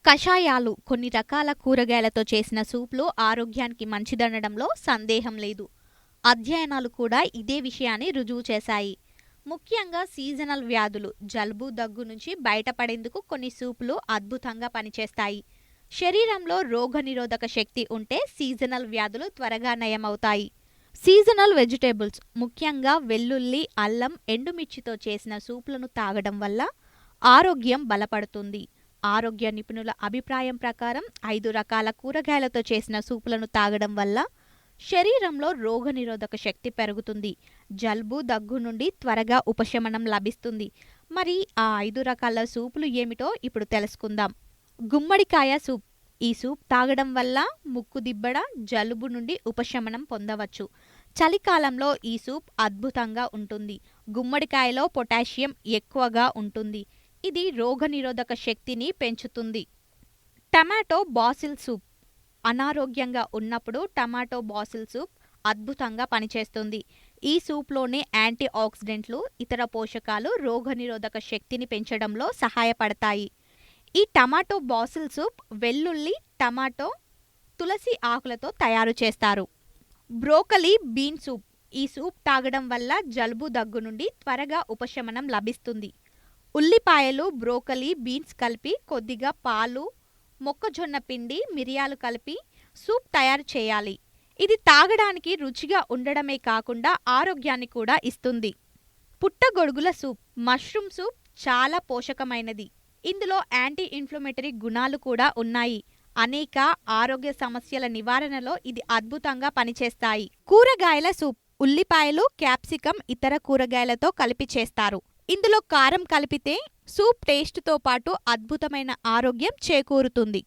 కషాయాలు, కొన్ని రకాల కూరగాయలతో చేసిన సూప్లు ఆరోగ్యానికి మంచిదనడంలో సందేహం లేదు. అధ్యయనాలు కూడా ఇదే విషయాన్ని రుజువు చేశాయి. ముఖ్యంగా సీజనల్ వ్యాధులు, జలుబు, దగ్గు నుంచి బయటపడేందుకు కొన్ని సూపులు అద్భుతంగా పనిచేస్తాయి. శరీరంలో రోగనిరోధక శక్తి ఉంటే సీజనల్ వ్యాధులు త్వరగా నయమవుతాయి. సీజనల్ వెజిటేబుల్స్, ముఖ్యంగా వెల్లుల్లి, అల్లం, ఎండుమిర్చితో చేసిన సూపులను తాగడం వల్ల ఆరోగ్యం బలపడుతుంది. ఆరోగ్య నిపుణుల అభిప్రాయం ప్రకారం 5 రకాల కూరగాయలతో చేసిన సూపులను తాగడం వల్ల శరీరంలో రోగనిరోధక శక్తి పెరుగుతుంది. జలుబు, దగ్గు నుండి త్వరగా ఉపశమనం లభిస్తుంది. మరి ఆ 5 రకాల సూపులు ఏమిటో ఇప్పుడు తెలుసుకుందాం. గుమ్మడికాయ సూప్. ఈ సూప్ తాగడం వల్ల ముక్కు దిబ్బడ, జలుబు నుండి ఉపశమనం పొందవచ్చు. చలికాలంలో ఈ సూప్ అద్భుతంగా ఉంటుంది. గుమ్మడికాయలో పొటాషియం ఎక్కువగా ఉంటుంది. ఇది రోగనిరోధక శక్తిని పెంచుతుంది. Tomato basil soup. అనారోగ్యంగా ఉన్నప్పుడు టమాటో బాసిల్ సూప్ అద్భుతంగా పనిచేస్తుంది. ఈ సూప్లోని యాంటీ ఆక్సిడెంట్లు, ఇతర పోషకాలు రోగనిరోధక శక్తిని పెంచడంలో సహాయపడతాయి. ఈ టమాటో బాసిల్ సూప్ వెల్లుల్లి, టమాటో, తులసి ఆకులతో తయారు చేస్తారు. Broccoli bean soup. ఈ సూప్ తాగడం వల్ల జలుబు, దగ్గు నుండి త్వరగా ఉపశమనం లభిస్తుంది. ఉల్లిపాయలు, బ్రోకలీ, బీన్స్ కలిపి కొద్దిగా పాలు, మొక్కజొన్న పిండి, మిరియాలు కలిపి సూప్ తయారు చేయాలి. ఇది తాగడానికి రుచిగా ఉండడమే కాకుండా ఆరోగ్యాన్ని కూడా ఇస్తుంది. పుట్టగొడుగుల సూప్. మష్రూమ్ సూప్ చాలా పోషకమైనది. ఇందులో యాంటీ ఇన్ఫ్లమేటరీ గుణాలు కూడా ఉన్నాయి. అనేక ఆరోగ్య సమస్యల నివారణలో ఇది అద్భుతంగా పనిచేస్తాయి. కూరగాయల సూప్. ఉల్లిపాయలు, క్యాప్సికం, ఇతర కూరగాయలతో కలిపి చేస్తారు. ఇందులో కారం కలిపితే సూప్ టేస్ట్తో పాటు అద్భుతమైన ఆరోగ్యం చేకూరుతుంది.